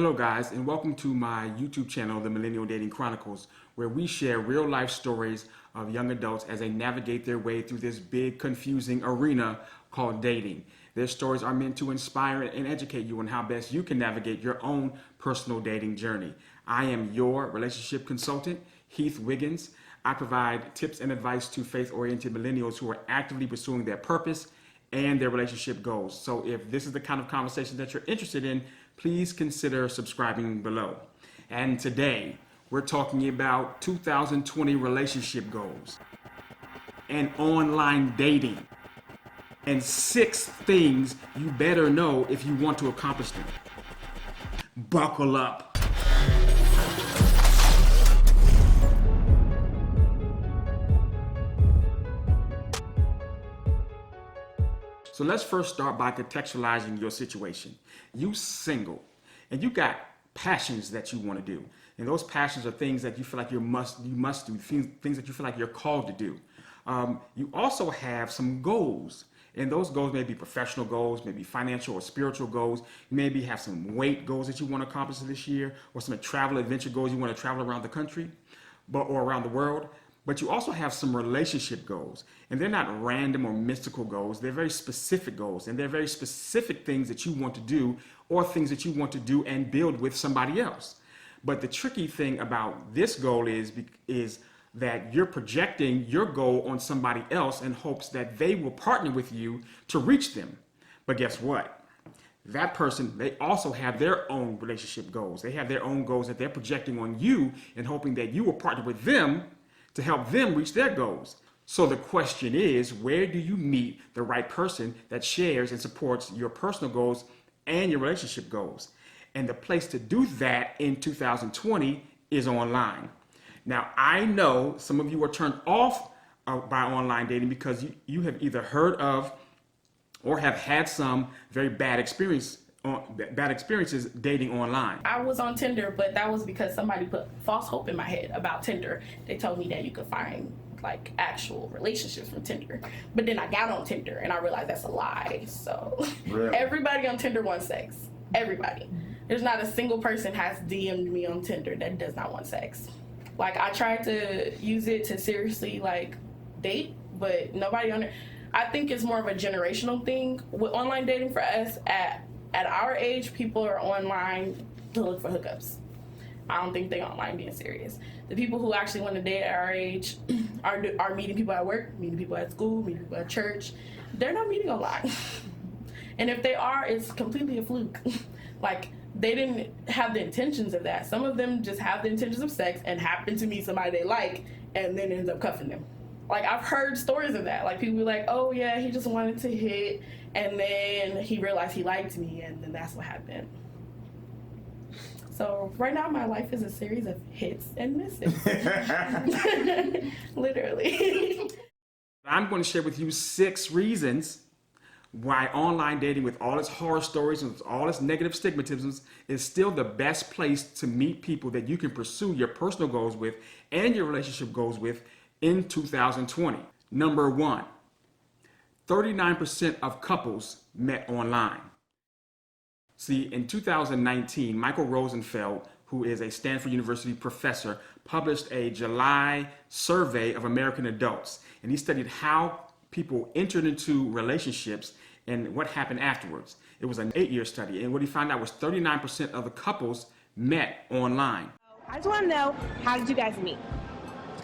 Hello guys, and welcome to my YouTube channel, the Millennial Dating Chronicles, where we share real life stories of young adults as they navigate their way through this big confusing arena called dating. Their stories are meant to inspire and educate you on how best you can navigate your own personal dating journey. I am your relationship consultant, Heath Wiggins. I provide tips and advice to faith-oriented millennials who are actively pursuing their purpose and their relationship goals. So if this is the kind of conversation that you're interested in, please consider subscribing below. And today, we're talking about 2020 relationship goals and online dating and 6 things you better know if you want to accomplish them. Buckle up. So let's first start by contextualizing your situation. You single, and you got passions that you want to do. And those passions are things that you feel like you must do, things that you feel like you're called to do. You also have some goals. And those goals may be professional goals, maybe financial or spiritual goals. You maybe have some weight goals that you want to accomplish this year, or some travel adventure goals you want to travel around the country or around the world. But you also have some relationship goals, and they're not random or mystical goals. They're very specific goals, and they're very specific things that you want to do or things that you want to do and build with somebody else. But the tricky thing about this goal is that you're projecting your goal on somebody else in hopes that they will partner with you to reach them. But guess what? That person, they also have their own relationship goals. They have their own goals that they're projecting on you and hoping that you will partner with them to help them reach their goals. So the question is, where do you meet the right person that shares and supports your personal goals and your relationship goals? And the place to do that in 2020 is online. Now, I know some of you are turned off by online dating because you have either heard of or have had some very bad experiences dating online. I was on Tinder, but that was because somebody put false hope in my head about Tinder. They told me that you could find like actual relationships from Tinder. But then I got on Tinder and I realized that's a lie. So really? Everybody on Tinder wants sex. Everybody. There's not a single person has DM'd me on Tinder that does not want sex. Like, I tried to use it to seriously like date, but nobody on it. I think it's more of a generational thing with online dating for us. At our age, people are online to look for hookups. I don't think they're online being serious. The people who actually want to date at our age are meeting people at work, meeting people at school, meeting people at church. They're not meeting online. And if they are, it's completely a fluke. Like, they didn't have the intentions of that. Some of them just have the intentions of sex and happen to meet somebody they like and then ends up cuffing them. Like, I've heard stories of that. Like, people be like, oh yeah, he just wanted to hit, and then he realized he liked me, and then that's what happened. So right now, my life is a series of hits and misses. Literally. I'm going to share with you 6 reasons why online dating, with all its horror stories and all its negative stigmatisms, is still the best place to meet people that you can pursue your personal goals with and your relationship goals with in 2020. Number 1, 39% of couples met online. See, in 2019, Michael Rosenfeld, who is a Stanford University professor, published a July survey of American adults, and he studied how people entered into relationships and what happened afterwards. It was an 8-year study, and what he found out was 39% of the couples met online. I just want to know, how did you guys meet?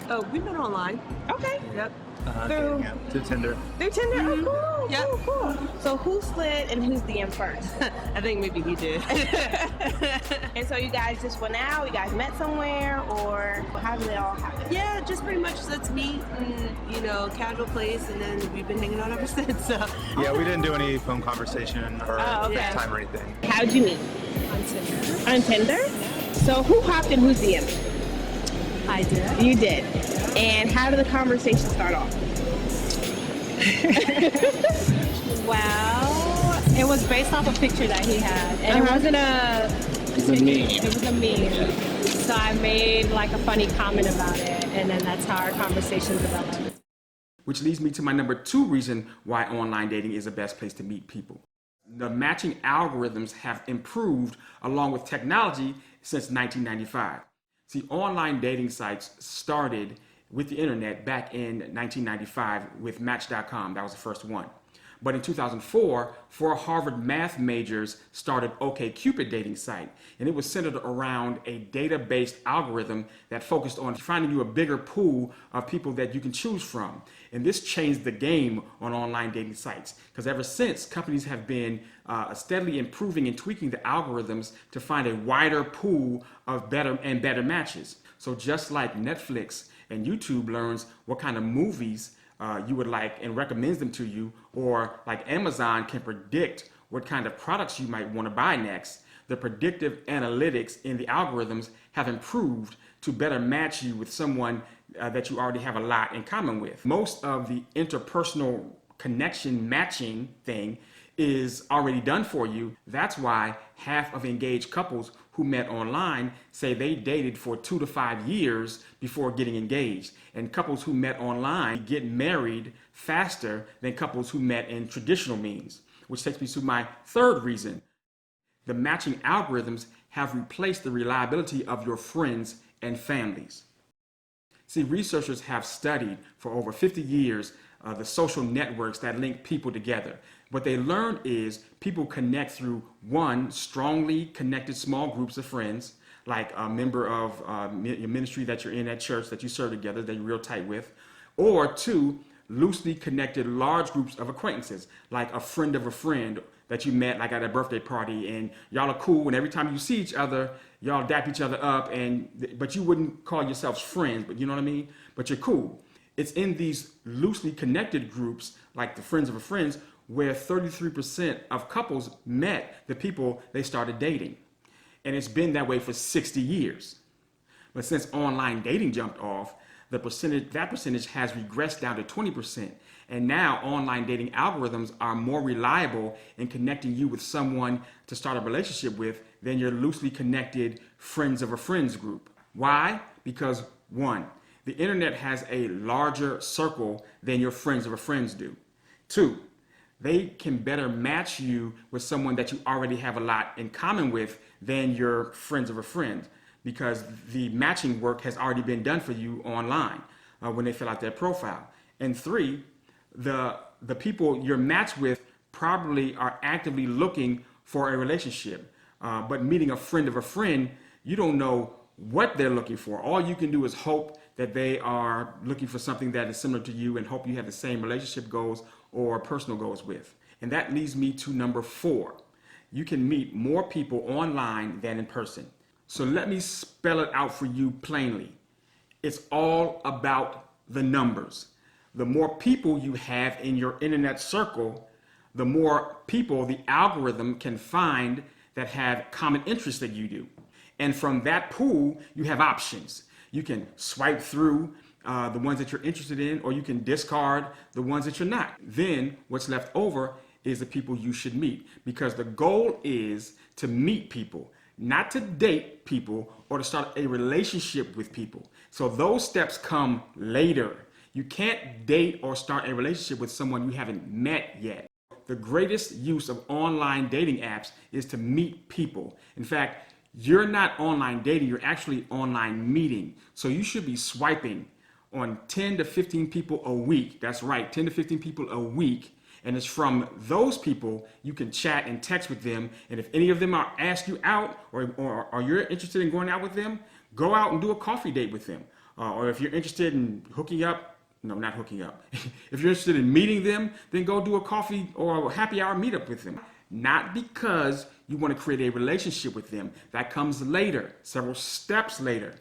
Oh, we met online. Okay. Yep. Through Tinder. Through Tinder? Mm-hmm. Oh, cool. Yep. Cool. So who slid and who's DM first? I think maybe he did. And so you guys just went out, you guys met somewhere, or how did it all happen? Yeah, just pretty much let's meet and, casual place, and then we've been hanging out ever since. So. Yeah, we didn't do any phone conversation or time or anything. How'd you meet? On Tinder. On Tinder? So who hopped and who's DM'd? I did. You did. And how did the conversation start off? Well, it was based off a picture that he had, and it wasn't It was a meme. it was a meme. So I made like a funny comment about it, and then that's how our conversation developed. Which leads me to my number 2 reason why online dating is the best place to meet people. The matching algorithms have improved along with technology since 1995. See, online dating sites started with the internet back in 1995 with Match.com. That was the first one. But in 2004, four Harvard math majors started OkCupid dating site, and it was centered around a data-based algorithm that focused on finding you a bigger pool of people that you can choose from. And this changed the game on online dating sites, because ever since, companies have been steadily improving and tweaking the algorithms to find a wider pool of better matches. So just like Netflix and YouTube learns what kind of movies you would like and recommends them to you, or like Amazon can predict what kind of products you might want to buy next, the predictive analytics in the algorithms have improved to better match you with someone that you already have a lot in common with. Most of the interpersonal connection matching thing is already done for you. That's why half of engaged couples who met online say they dated for 2 to 5 years before getting engaged. And couples who met online get married faster than couples who met in traditional means. Which takes me to my third reason. The matching algorithms have replaced the reliability of your friends and families. See, researchers have studied for over 50 years the social networks that link people together. What they learned is people connect through, one, strongly connected small groups of friends, like a member of your ministry that you're in at church that you serve together, that you're real tight with, or two, loosely connected large groups of acquaintances, like a friend of a friend that you met like at a birthday party, and y'all are cool, and every time you see each other, y'all dap each other up, but you wouldn't call yourselves friends, but you know what I mean? But you're cool. It's in these loosely connected groups, like the friends of a friends, where 33% of couples met the people they started dating. And it's been that way for 60 years. But since online dating jumped off, that percentage has regressed down to 20%. And now online dating algorithms are more reliable in connecting you with someone to start a relationship with than your loosely connected friends of a friends group. Why? Because one, the internet has a larger circle than your friends of a friends do. Two, they can better match you with someone that you already have a lot in common with than your friends of a friend, because the matching work has already been done for you online when they fill out their profile. And three, the people you're matched with probably are actively looking for a relationship. But meeting a friend of a friend, you don't know what they're looking for. All you can do is hope that they are looking for something that is similar to you and hope you have the same relationship goals or personal goals with. And that leads me to number 4. You can meet more people online than in person. So let me spell it out for you plainly. It's all about the numbers. The more people you have in your internet circle, the more people the algorithm can find that have common interests that you do. And from that pool, you have options. You can swipe through the ones that you're interested in, or you can discard the ones that you're not. Then what's left over is the people you should meet, because the goal is to meet people, not to date people or to start a relationship with people. So those steps come later. You can't date or start a relationship with someone you haven't met yet. The greatest use of online dating apps is to meet people. In fact, you're not online dating, you're actually online meeting. So you should be swiping on 10 to 15 people a week. That's right, 10 to 15 people a week. And it's from those people you can chat and text with them. And if any of them are ask you out or you're interested in going out with them, go out and do a coffee date with them. Or if you're interested in hooking up, no, not hooking up. If you're interested in meeting them, then go do a coffee or a happy hour meetup with them. Not because you want to create a relationship with them. That comes later, several steps later.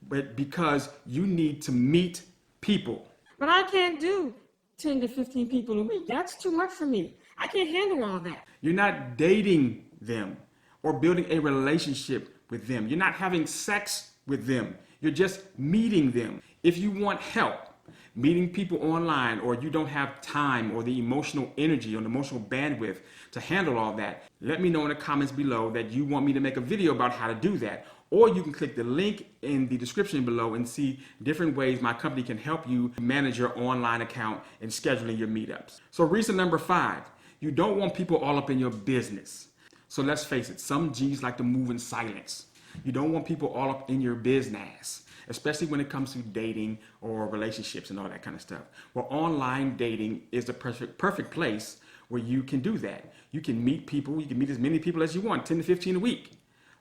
But because you need to meet people. But I can't do 10 to 15 people a week. That's too much for me. I can't handle all that. You're not dating them or building a relationship with them. You're not having sex with them. You're just meeting them. If you want help meeting people online, or you don't have time or the emotional energy or the emotional bandwidth to handle all that, let me know in the comments below that you want me to make a video about how to do that. Or you can click the link in the description below and see different ways my company can help you manage your online account and scheduling your meetups. So reason number 5, You don't want people all up in your business. So let's face it, some G's like to move in silence. You don't want people all up in your business, especially when it comes to dating or relationships and all that kind of stuff. Well, online dating is the perfect place where you can do that. You can meet people, you can meet as many people as you want, 10 to 15 a week,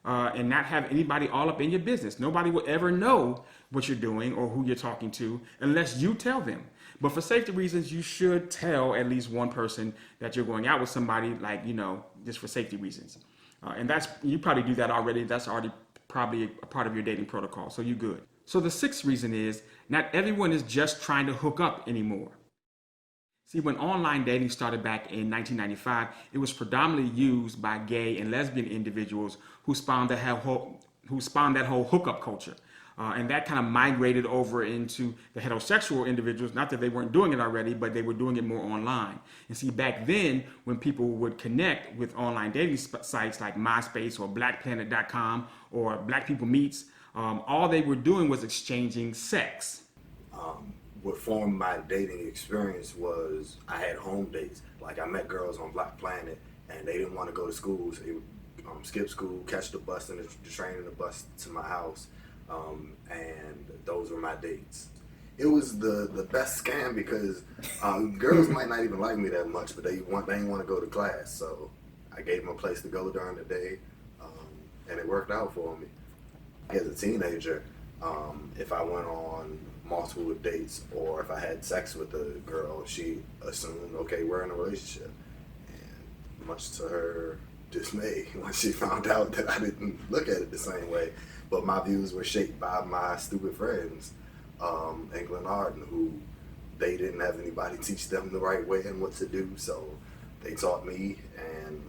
and not have anybody all up in your business. Nobody will ever know what you're doing or who you're talking to unless you tell them. But for safety reasons, you should tell at least one person that you're going out with somebody, like, just for safety reasons. And you probably do that already. That's already probably a part of your dating protocol, so you're good. So the sixth reason is not everyone is just trying to hook up anymore. See, when online dating started back in 1995, it was predominantly used by gay and lesbian individuals who spawned that whole hookup culture. And that kind of migrated over into the heterosexual individuals, not that they weren't doing it already, but they were doing it more online. And see, back then, when people would connect with online dating sites like MySpace or BlackPlanet.com or Black People Meets, all they were doing was exchanging sex. What formed my dating experience was I had home dates. Like, I met girls on Black Planet, and they didn't want to go to school, so they would skip school, catch the bus and the train and the bus to my house. And those were my dates. It was the best scam because girls might not even like me that much, but they didn't want to go to class. So I gave them a place to go during the day, and it worked out for me. As a teenager, if I went on multiple dates or if I had sex with a girl, she assumed, okay, we're in a relationship. And much to her dismay, when she found out that I didn't look at it the same way, but my views were shaped by my stupid friends, England Arden, who they didn't have anybody teach them the right way and what to do, so they taught me. And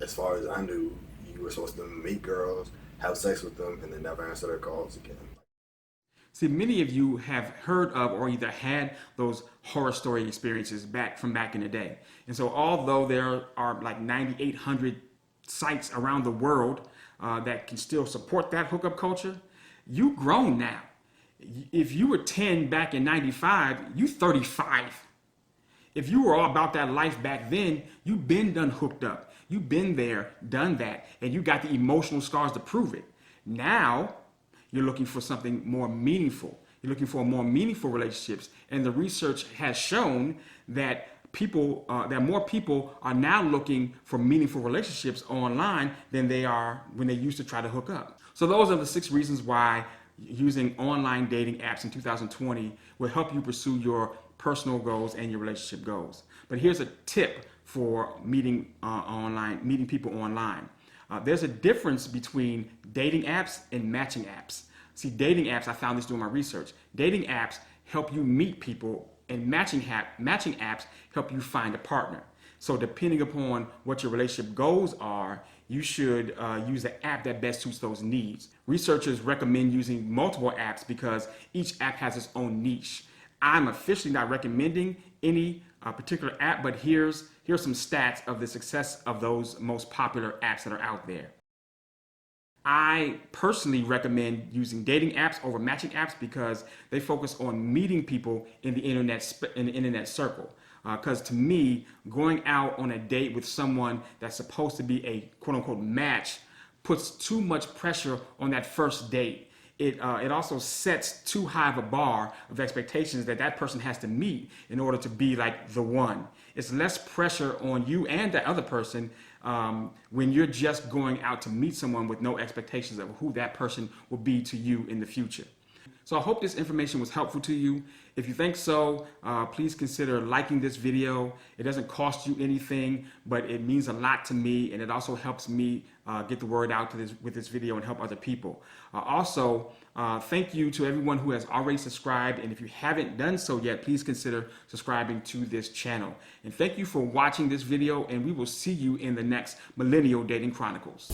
as far as I knew, you were supposed to meet girls, have sex with them, and then never answer their calls again. See, many of you have heard of or either had those horror story experiences back in the day. And so although there are like 9,800 sites around the world that can still support that hookup culture, you grown now. If you were 10 back in 95, you 35. If you were all about that life back then, you've been done hooked up. You've been there, done that, and you got the emotional scars to prove it. Now, you're looking for something more meaningful. You're looking for more meaningful relationships. And the research has shown that more people are now looking for meaningful relationships online than they are when they used to try to hook up. So those are the 6 reasons why using online dating apps in 2020 will help you pursue your personal goals and your relationship goals. But here's a tip for meeting people online. There's a difference between dating apps and matching apps. See, dating apps, I found this doing my research. Dating apps help you meet people, and matching apps help you find a partner. So depending upon what your relationship goals are, you should use the app that best suits those needs. Researchers recommend using multiple apps because each app has its own niche. I'm officially not recommending any particular app, but here's some stats of the success of those most popular apps that are out there. I personally recommend using dating apps over matching apps because they focus on meeting people in the internet circle. Because to me, going out on a date with someone that's supposed to be a quote-unquote match puts too much pressure on that first date. It also sets too high of a bar of expectations that person has to meet in order to be like the one. It's less pressure on you and the other person when you're just going out to meet someone with no expectations of who that person will be to you in the future. So I hope this information was helpful to you. If you think so, please consider liking this video. It doesn't cost you anything, but it means a lot to me, and it also helps me get the word out with this video and help other people. Also, thank you to everyone who has already subscribed, and if you haven't done so yet, please consider subscribing to this channel. And thank you for watching this video, and we will see you in the next Millennial Dating Chronicles.